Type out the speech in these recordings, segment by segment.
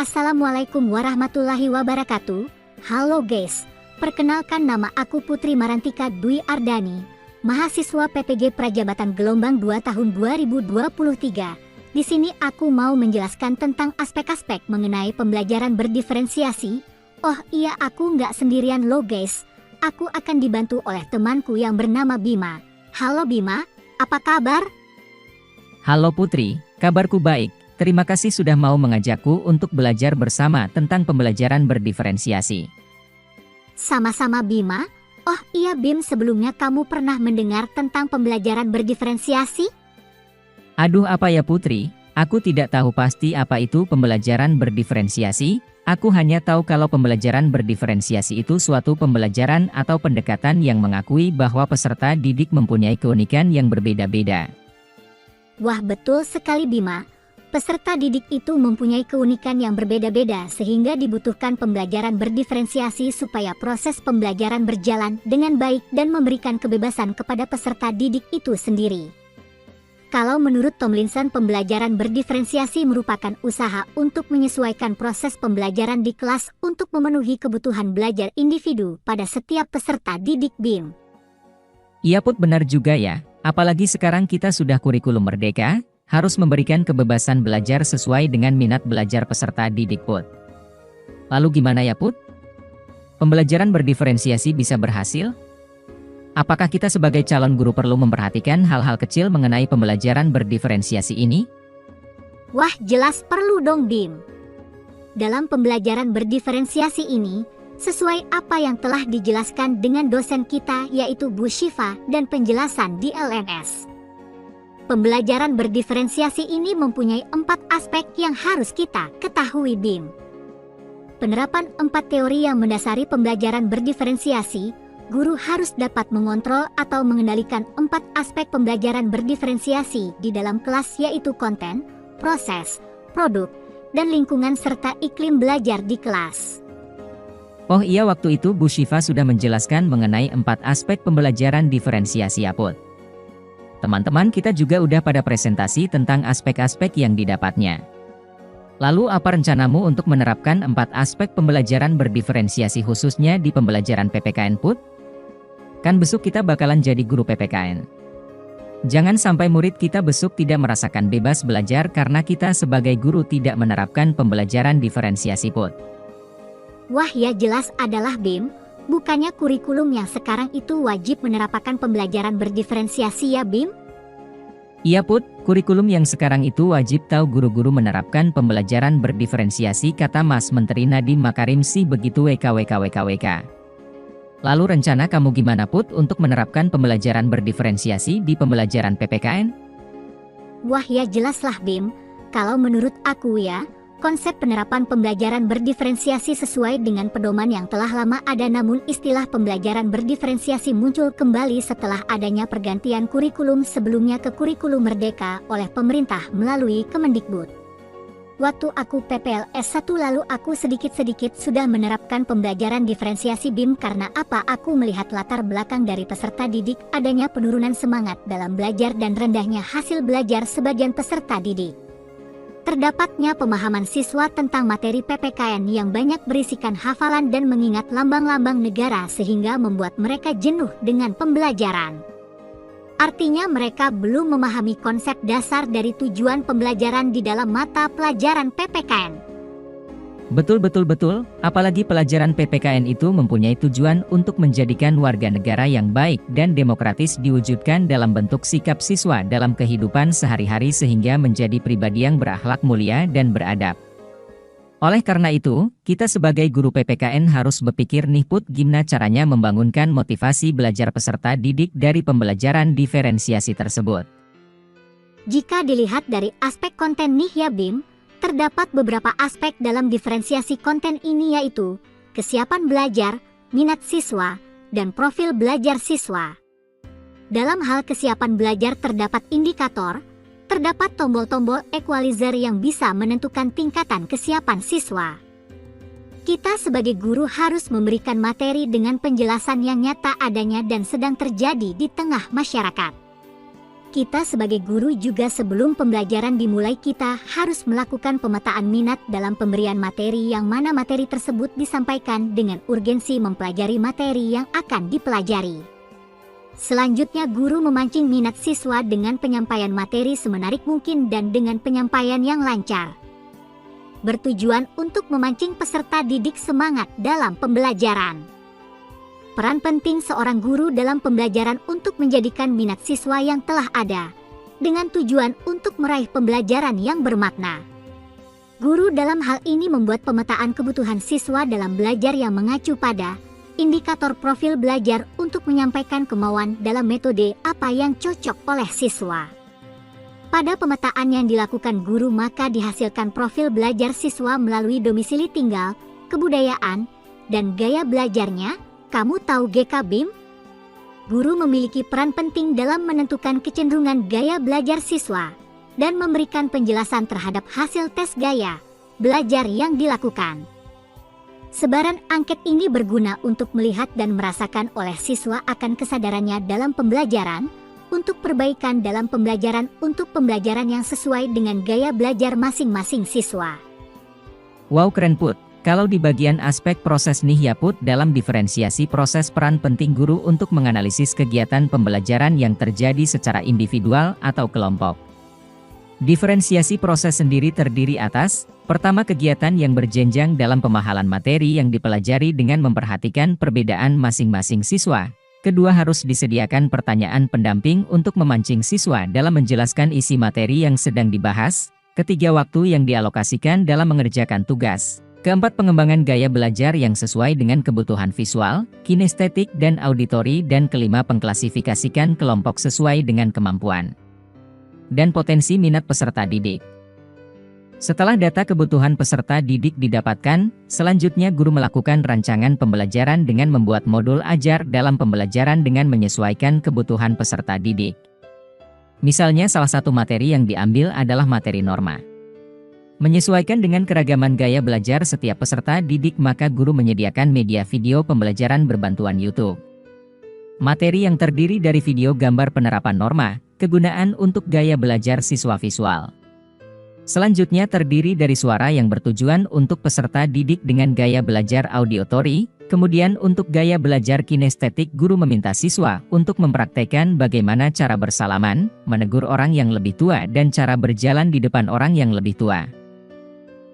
Assalamualaikum warahmatullahi wabarakatuh. Halo guys, perkenalkan nama aku Putri Marantika Dwi Ardani, mahasiswa PPG Prajabatan Gelombang 2 tahun 2023. Di sini aku mau menjelaskan tentang aspek-aspek mengenai pembelajaran berdiferensiasi. Oh iya, aku nggak sendirian loh guys. Aku akan dibantu oleh temanku yang bernama Bima. Halo Bima, apa kabar? Halo Putri, kabarku baik. Terima kasih sudah mau mengajakku untuk belajar bersama tentang pembelajaran berdiferensiasi. Sama-sama Bima. Oh iya Bim, sebelumnya kamu pernah mendengar tentang pembelajaran berdiferensiasi? Aduh, apa ya Putri? Aku tidak tahu pasti apa itu pembelajaran berdiferensiasi. Aku hanya tahu kalau pembelajaran berdiferensiasi itu suatu pembelajaran atau pendekatan yang mengakui bahwa peserta didik mempunyai keunikan yang berbeda-beda. Wah, betul sekali Bima. Peserta didik itu mempunyai keunikan yang berbeda-beda sehingga dibutuhkan pembelajaran berdiferensiasi supaya proses pembelajaran berjalan dengan baik dan memberikan kebebasan kepada peserta didik itu sendiri. Kalau menurut Tomlinson, pembelajaran berdiferensiasi merupakan usaha untuk menyesuaikan proses pembelajaran di kelas untuk memenuhi kebutuhan belajar individu pada setiap peserta didik BIM. Iya Put, benar juga ya. Apalagi sekarang kita sudah kurikulum merdeka, harus memberikan kebebasan belajar sesuai dengan minat belajar peserta didik Put. Lalu gimana ya Put? Pembelajaran berdiferensiasi bisa berhasil? Apakah kita sebagai calon guru perlu memperhatikan hal-hal kecil mengenai pembelajaran berdiferensiasi ini? Wah, jelas perlu dong Bim. Dalam pembelajaran berdiferensiasi ini, sesuai apa yang telah dijelaskan dengan dosen kita yaitu Bu Syifa dan penjelasan di LMS. Pembelajaran berdiferensiasi ini mempunyai 4 aspek yang harus kita ketahui Bim. Penerapan 4 teori yang mendasari pembelajaran berdiferensiasi. Guru harus dapat mengontrol atau mengendalikan 4 aspek pembelajaran berdiferensiasi di dalam kelas yaitu konten, proses, produk, dan lingkungan serta iklim belajar di kelas. Oh iya, waktu itu Bu Syifa sudah menjelaskan mengenai 4 aspek pembelajaran diferensiasi ya Put. Teman-teman kita juga udah pada presentasi tentang aspek-aspek yang didapatnya. Lalu apa rencanamu untuk menerapkan 4 aspek pembelajaran berdiferensiasi khususnya di pembelajaran PPKN Put? Kan besok kita bakalan jadi guru PPKN. Jangan sampai murid kita besok tidak merasakan bebas belajar karena kita sebagai guru tidak menerapkan pembelajaran diferensiasi Put. Wah ya, jelas adalah Bim. Bukannya kurikulum yang sekarang itu wajib menerapkan pembelajaran berdiferensiasi ya Bim? Iya Put, kurikulum yang sekarang itu wajib tahu guru-guru menerapkan pembelajaran berdiferensiasi, kata Mas Menteri Nadiem Makarim sih begitu WKWKWKWK. Lalu rencana kamu gimana Put untuk menerapkan pembelajaran berdiferensiasi di pembelajaran PPKN? Wah ya, jelaslah Bim. Kalau menurut aku ya, konsep penerapan pembelajaran berdiferensiasi sesuai dengan pedoman yang telah lama ada, namun istilah pembelajaran berdiferensiasi muncul kembali setelah adanya pergantian kurikulum sebelumnya ke kurikulum merdeka oleh pemerintah melalui Kemendikbud. Waktu aku PPLS 1 lalu aku sedikit-sedikit sudah menerapkan pembelajaran diferensiasi BIM karena apa? Aku melihat latar belakang dari peserta didik adanya penurunan semangat dalam belajar dan rendahnya hasil belajar sebagian peserta didik. Terdapatnya pemahaman siswa tentang materi PPKN yang banyak berisikan hafalan dan mengingat lambang-lambang negara sehingga membuat mereka jenuh dengan pembelajaran. Artinya mereka belum memahami konsep dasar dari tujuan pembelajaran di dalam mata pelajaran PPKN. Betul, apalagi pelajaran PPKN itu mempunyai tujuan untuk menjadikan warga negara yang baik dan demokratis diwujudkan dalam bentuk sikap siswa dalam kehidupan sehari-hari sehingga menjadi pribadi yang berakhlak mulia dan beradab. Oleh karena itu, kita sebagai guru PPKN harus berpikir nih Put, gimana caranya membangunkan motivasi belajar peserta didik dari pembelajaran diferensiasi tersebut. Jika dilihat dari aspek konten nih ya Bim, terdapat beberapa aspek dalam diferensiasi konten ini yaitu kesiapan belajar, minat siswa, dan profil belajar siswa. Dalam hal kesiapan belajar terdapat indikator, terdapat tombol-tombol equalizer yang bisa menentukan tingkatan kesiapan siswa. Kita sebagai guru harus memberikan materi dengan penjelasan yang nyata adanya dan sedang terjadi di tengah masyarakat. Kita sebagai guru juga sebelum pembelajaran dimulai kita harus melakukan pemetaan minat dalam pemberian materi yang mana materi tersebut disampaikan dengan urgensi mempelajari materi yang akan dipelajari. Selanjutnya guru memancing minat siswa dengan penyampaian materi semenarik mungkin dan dengan penyampaian yang lancar. Bertujuan untuk memancing peserta didik semangat dalam pembelajaran. Peran penting seorang guru dalam pembelajaran untuk menjadikan minat siswa yang telah ada, dengan tujuan untuk meraih pembelajaran yang bermakna. Guru dalam hal ini membuat pemetaan kebutuhan siswa dalam belajar yang mengacu pada indikator profil belajar untuk menyampaikan kemauan dalam metode apa yang cocok oleh siswa. Pada pemetaan yang dilakukan guru maka dihasilkan profil belajar siswa melalui domisili tinggal, kebudayaan, dan gaya belajarnya. Kamu tahu GK BIM? Guru memiliki peran penting dalam menentukan kecenderungan gaya belajar siswa dan memberikan penjelasan terhadap hasil tes gaya belajar yang dilakukan. Sebaran angket ini berguna untuk melihat dan merasakan oleh siswa akan kesadarannya dalam pembelajaran, untuk perbaikan dalam pembelajaran untuk pembelajaran yang sesuai dengan gaya belajar masing-masing siswa. Wow, keren Put. Kalau di bagian aspek proses nih ya Put, dalam diferensiasi proses peran penting guru untuk menganalisis kegiatan pembelajaran yang terjadi secara individual atau kelompok. Diferensiasi proses sendiri terdiri atas, pertama kegiatan yang berjenjang dalam pemahaman materi yang dipelajari dengan memperhatikan perbedaan masing-masing siswa. Kedua, harus disediakan pertanyaan pendamping untuk memancing siswa dalam menjelaskan isi materi yang sedang dibahas. Ketiga, waktu yang dialokasikan dalam mengerjakan tugas. Keempat, pengembangan gaya belajar yang sesuai dengan kebutuhan visual, kinestetik, dan auditori. Dan kelima, pengklasifikasikan kelompok sesuai dengan kemampuan dan potensi minat peserta didik. Setelah data kebutuhan peserta didik didapatkan, selanjutnya guru melakukan rancangan pembelajaran dengan membuat modul ajar dalam pembelajaran dengan menyesuaikan kebutuhan peserta didik. Misalnya salah satu materi yang diambil adalah materi norma. Menyesuaikan dengan keragaman gaya belajar setiap peserta didik, maka guru menyediakan media video pembelajaran berbantuan YouTube. Materi yang terdiri dari video gambar penerapan norma, kegunaan untuk gaya belajar siswa visual. Selanjutnya terdiri dari suara yang bertujuan untuk peserta didik dengan gaya belajar auditory. Kemudian untuk gaya belajar kinestetik, guru meminta siswa untuk mempraktekkan bagaimana cara bersalaman, menegur orang yang lebih tua, dan cara berjalan di depan orang yang lebih tua.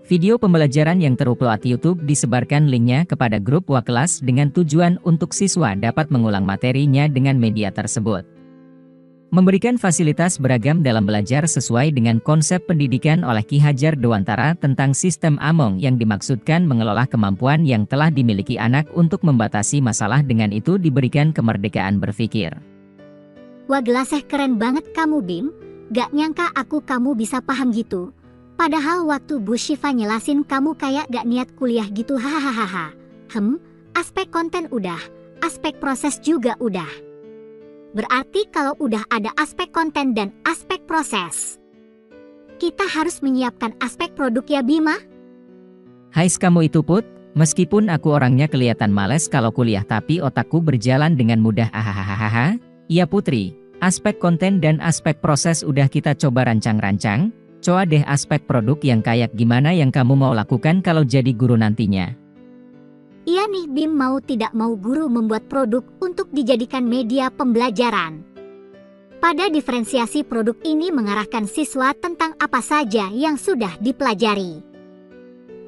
Video pembelajaran yang terupload YouTube disebarkan linknya kepada grup kelas dengan tujuan untuk siswa dapat mengulang materinya dengan media tersebut. Memberikan fasilitas beragam dalam belajar sesuai dengan konsep pendidikan oleh Ki Hajar Dewantara tentang sistem Among yang dimaksudkan mengelola kemampuan yang telah dimiliki anak untuk membatasi masalah, dengan itu diberikan kemerdekaan berpikir. Wah, gelaseh keren banget kamu Bim, gak nyangka kamu bisa paham gitu. Padahal waktu Bu Syifa nyelasin kamu kayak gak niat kuliah gitu, hahaha. Aspek konten udah, aspek proses juga udah. Berarti kalau udah ada aspek konten dan aspek proses, kita harus menyiapkan aspek produk ya Bima? Hai kamu itu Put, meskipun aku orangnya kelihatan males kalau kuliah tapi otakku berjalan dengan mudah, hahaha. Iya Putri, aspek konten dan aspek proses udah kita coba rancang-rancang. Coba deh aspek produk yang kayak gimana yang kamu mau lakukan kalau jadi guru nantinya. Iya nih Bim, mau tidak mau guru membuat produk untuk dijadikan media pembelajaran. Pada diferensiasi produk ini mengarahkan siswa tentang apa saja yang sudah dipelajari.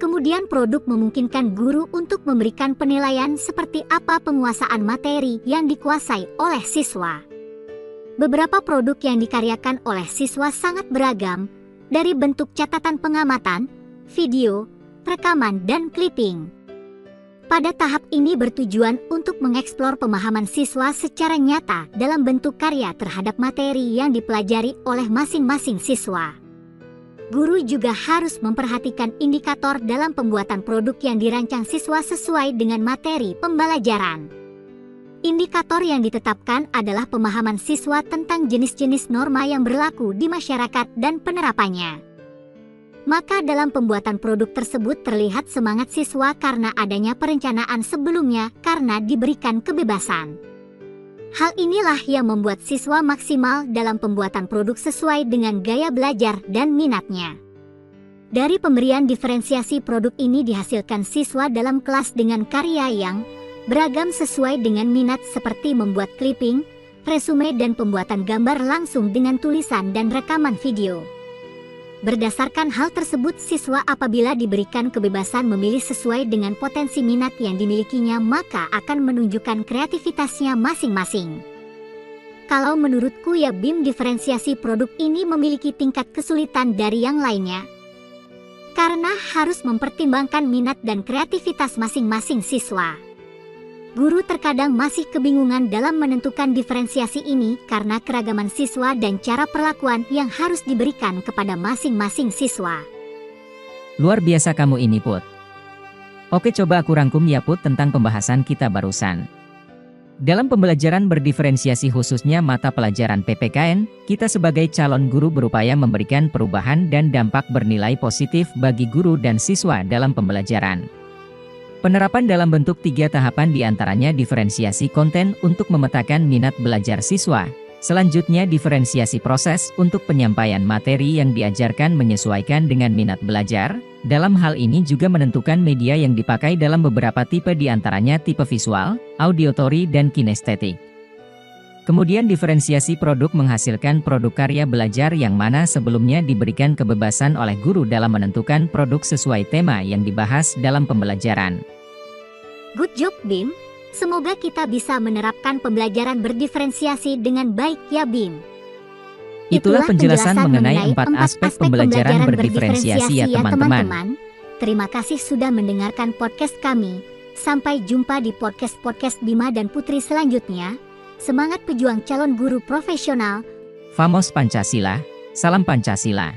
Kemudian produk memungkinkan guru untuk memberikan penilaian seperti apa penguasaan materi yang dikuasai oleh siswa. Beberapa produk yang dikaryakan oleh siswa sangat beragam, dari bentuk catatan pengamatan, video, rekaman, dan clipping. Pada tahap ini bertujuan untuk mengeksplor pemahaman siswa secara nyata dalam bentuk karya terhadap materi yang dipelajari oleh masing-masing siswa. Guru juga harus memperhatikan indikator dalam pembuatan produk yang dirancang siswa sesuai dengan materi pembelajaran. Indikator yang ditetapkan adalah pemahaman siswa tentang jenis-jenis norma yang berlaku di masyarakat dan penerapannya. Maka dalam pembuatan produk tersebut terlihat semangat siswa karena adanya perencanaan sebelumnya karena diberikan kebebasan. Hal inilah yang membuat siswa maksimal dalam pembuatan produk sesuai dengan gaya belajar dan minatnya. Dari pemberian diferensiasi produk ini dihasilkan siswa dalam kelas dengan karya yang beragam sesuai dengan minat seperti membuat clipping, resume dan pembuatan gambar langsung dengan tulisan dan rekaman video. Berdasarkan hal tersebut, siswa apabila diberikan kebebasan memilih sesuai dengan potensi minat yang dimilikinya, maka akan menunjukkan kreativitasnya masing-masing. Kalau menurutku ya BIM diferensiasi produk ini memiliki tingkat kesulitan dari yang lainnya. Karena harus mempertimbangkan minat dan kreativitas masing-masing siswa. Guru terkadang masih kebingungan dalam menentukan diferensiasi ini karena keragaman siswa dan cara perlakuan yang harus diberikan kepada masing-masing siswa. Luar biasa kamu ini, Put. Oke, coba aku rangkum ya, Put, tentang pembahasan kita barusan. Dalam pembelajaran berdiferensiasi khususnya mata pelajaran PPKN, kita sebagai calon guru berupaya memberikan perubahan dan dampak bernilai positif bagi guru dan siswa dalam pembelajaran. Penerapan dalam bentuk 3 tahapan diantaranya diferensiasi konten untuk memetakan minat belajar siswa. Selanjutnya diferensiasi proses untuk penyampaian materi yang diajarkan menyesuaikan dengan minat belajar. Dalam hal ini juga menentukan media yang dipakai dalam beberapa tipe diantaranya tipe visual, auditory, dan kinestetik. Kemudian diferensiasi produk menghasilkan produk karya belajar yang mana sebelumnya diberikan kebebasan oleh guru dalam menentukan produk sesuai tema yang dibahas dalam pembelajaran. Good job BIM, semoga kita bisa menerapkan pembelajaran berdiferensiasi dengan baik ya BIM. Itulah penjelasan mengenai 4 aspek pembelajaran berdiferensiasi ya teman-teman. Terima kasih sudah mendengarkan podcast kami. Sampai jumpa di podcast Bima dan Putri selanjutnya. Semangat pejuang calon guru profesional. Vamos Pancasila, salam Pancasila.